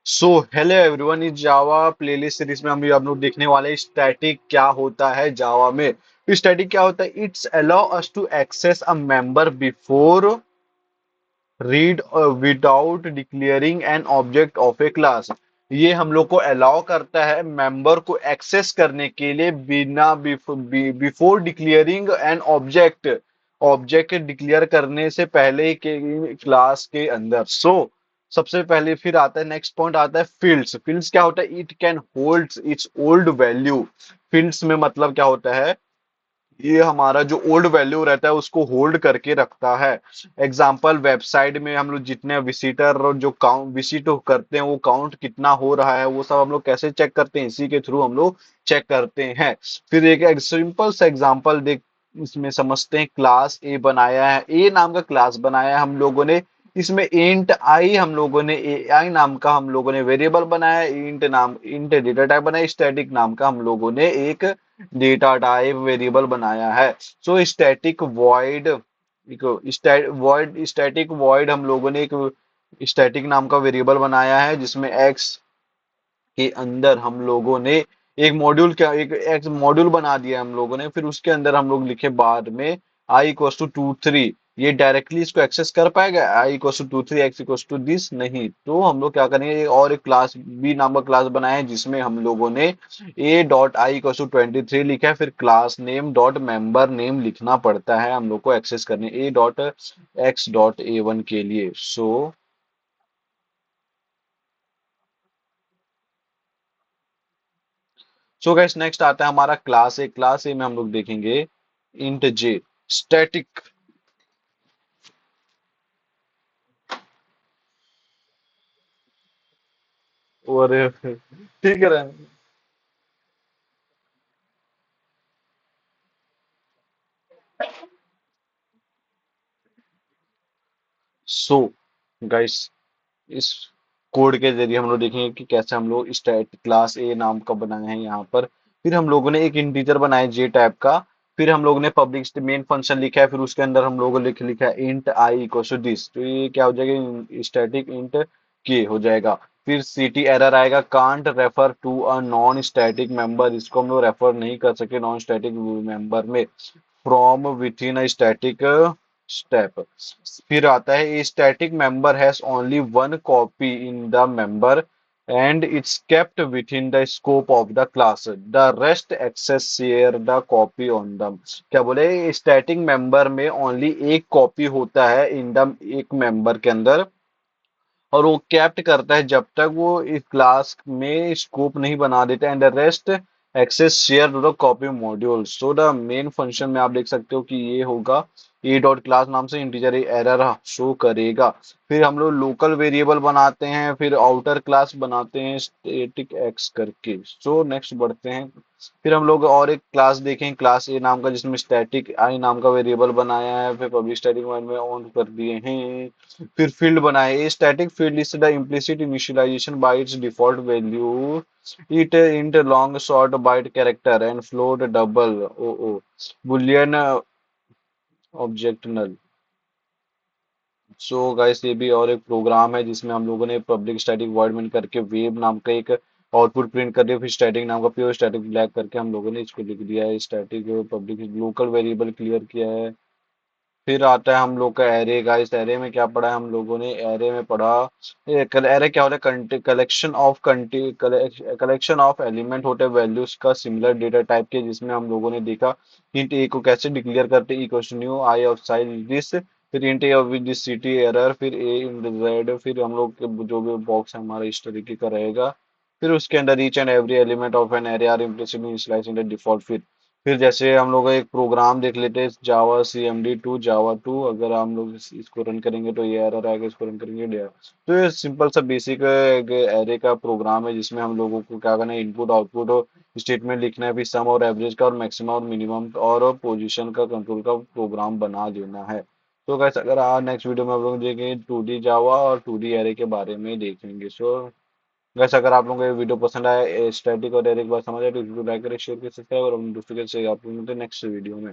So hello everyone, इस जावा playlist series में हम लोग देखने वाले स्टैटिक क्या होता है जावा में। स्टैटिक क्या होता है? It's allow us to access a member before read without declaring an object of a class. ये हम लोग को अलाउ करता है मेंबर को एक्सेस करने के लिए बिना before declaring an object. Object declare करने से पहले के क्लास के अंदर। सबसे पहले फिर आता है, नेक्स्ट पॉइंट आता है फील्ड्स। फील्ड्स क्या होता है? It can hold it's old value. Fields में मतलब क्या होता है? ये हमारा जो ओल्ड वैल्यू रहता है उसको होल्ड करके रखता है। एग्जाम्पल, वेबसाइट में हम लोग जितने विजिटर और जो काउंट विजिट करते हैं वो काउंट कितना हो रहा है, वो सब हम लोग कैसे चेक करते हैं? इसी के थ्रू हम लोग चेक करते हैं। फिर एक सिंपल सा एग्जाम्पल देख, इसमें समझते हैं। क्लास ए बनाया है, ए नाम का क्लास बनाया है हम लोगों ने। इसमें इंट आई हम लोगों ने आई नाम का हम लोगों ने वेरिएबल बनाया है। इंट डेटा टाइप बनाया। स्टैटिक नाम का हम लोगों ने एक डेटा टाइप वेरिएबल बनाया है। So static void, static void हम लोगों ने एक स्टैटिक नाम का वेरिएबल बनाया है जिसमें एक्स के अंदर हम लोगों ने एक मॉड्यूल क्या एक एक मॉड्यूल बना दिया हम लोगों ने। फिर उसके अंदर हम लोग लिखे बाद में आई इक्वस टू 2 3। ये डायरेक्टली इसको एक्सेस कर पाएगा? I equals to 2 3 X equals to this नहीं। तो हम लोग क्या करेंगे, और एक क्लास बी नाम का क्लास बनाया है जिसमें हम लोगों ने A dot I equals to 23 लिखा है। फिर class name dot member name लिखना पड़ता है हम लोग को एक्सेस करने A dot X dot A one के लिए। सो गाइस, नेक्स्ट आता है हमारा क्लास ए। क्लास ए में हम लोग देखेंगे इंट जे स्टैटिक। और ठीक है। सो गाइस, इस कोड के जरिए हम लोग देखेंगे कि कैसे हम लोग स्टैट क्लास ए नाम का बनाए हैं यहाँ पर। फिर हम लोगों ने एक इंटीजर बनाया है जे टाइप का। फिर हम लोगों ने पब्लिक मेन फंक्शन लिखा है। फिर उसके अंदर हम लोगों ने लिखा है int I equal to this. तो ये क्या हो जाएगा? स्टैटिक इंट के हो जाएगा। फिर सीटी एरर आएगा, can't refer to a non static member. इसको हम लोग रेफर नहीं कर सके नॉन स्टैटिक मेंबर में from within a static step. फिर आता है static member has only one copy in the member and it's kept within the scope of the class. The rest access share the copy on them. क्या बोले? Static member में only एक copy होता है in the एक member के अंदर, और वो कैप्ट करता है जब तक वो इस क्लास में स्कोप नहीं बना देता। And the rest access share to the copy module. So the main function में आप देख सकते हो कि ये होगा ए डॉट क्लास नाम से इंटीजर एरर शो करेगा। फिर हम लोग लोकल वेरिएबल बनाते हैं, फिर आउटर क्लास बनाते हैं स्टैटिक एक्स करके। सो नेक्स्ट बढ़ते हैं। फिर हम लोग और एक क्लास देखें, क्लास ए नाम का, जिसमें स्टैटिक आई नाम का वेरिएबल बनाया है। फिर पब्लिक स्टैटिक वाइड में ऑन कर दिए हैं। फिर फील्ड बनाए। A static field is the implicit initialization by its default value. It int long short byte character and float double oo boolean object null। So guys, ये भी और एक प्रोग्राम है जिसमें हम लोगों ने पब्लिक स्टैटिक वॉइड मेन करके वेब नाम का एक आउटपुट प्रिंट कर दिया। फिर स्टैटिक नाम का प्योर स्टैटिक ब्लैक करके हम लोगों ने इसको लिख दिया है। Static public local variable clear किया है। फिर आता है हम लोग का एरे। गाइस, एरे में क्या पढ़ा है हम लोगों ने? एरे में पढ़ा एरे क्या होता है? कलेक्शन ऑफ एलिमेंट होते हैं वैल्यूज का सिमिलर डेटा टाइप के, जिसमें हम लोगों ने देखा इंट ए को कैसे डिक्लेयर करते हैं। Equal to new I of size this. फिर int A of this city error. फिर ए इन जेड। फिर हम लोग जो भी बॉक्स है हमारा इस तरीके का रहेगा। फिर उसके अंदर each and every element of an array are implicitly initialised in the default. फिर जैसे हम लोग एक प्रोग्राम देख लेते हैं, जावा CMD2 जावा 2। अगर हम लोग इसको रन करेंगे तो ये एरर आएगा, इसको रन करेंगे तो तो ये सिंपल सा बेसिक एरे का प्रोग्राम है जिसमें हम लोगों को क्या करना है? इनपुट आउटपुट स्टेटमेंट लिखना है। फिर सम और एवरेज का और मैक्सिमम और मिनिमम और पोजीशन का कंट्रोल का प्रोग्राम बना देना है। तो गाइस, अगर आज नेक्स्ट वीडियो में हम लोग देखेंगे 2D जावा और 2D एरे के बारे में देखेंगे। सो वैसे अगर आप लोगों को ये वीडियो पसंद आया, स्टैटिक और डायरेक्ट बात समझ आए, तो वीडियो लाइक करें, शेयर करें, सब्सक्राइब, और हम दूसरों के से आप लोग मिलते हैं नेक्स्ट वीडियो में।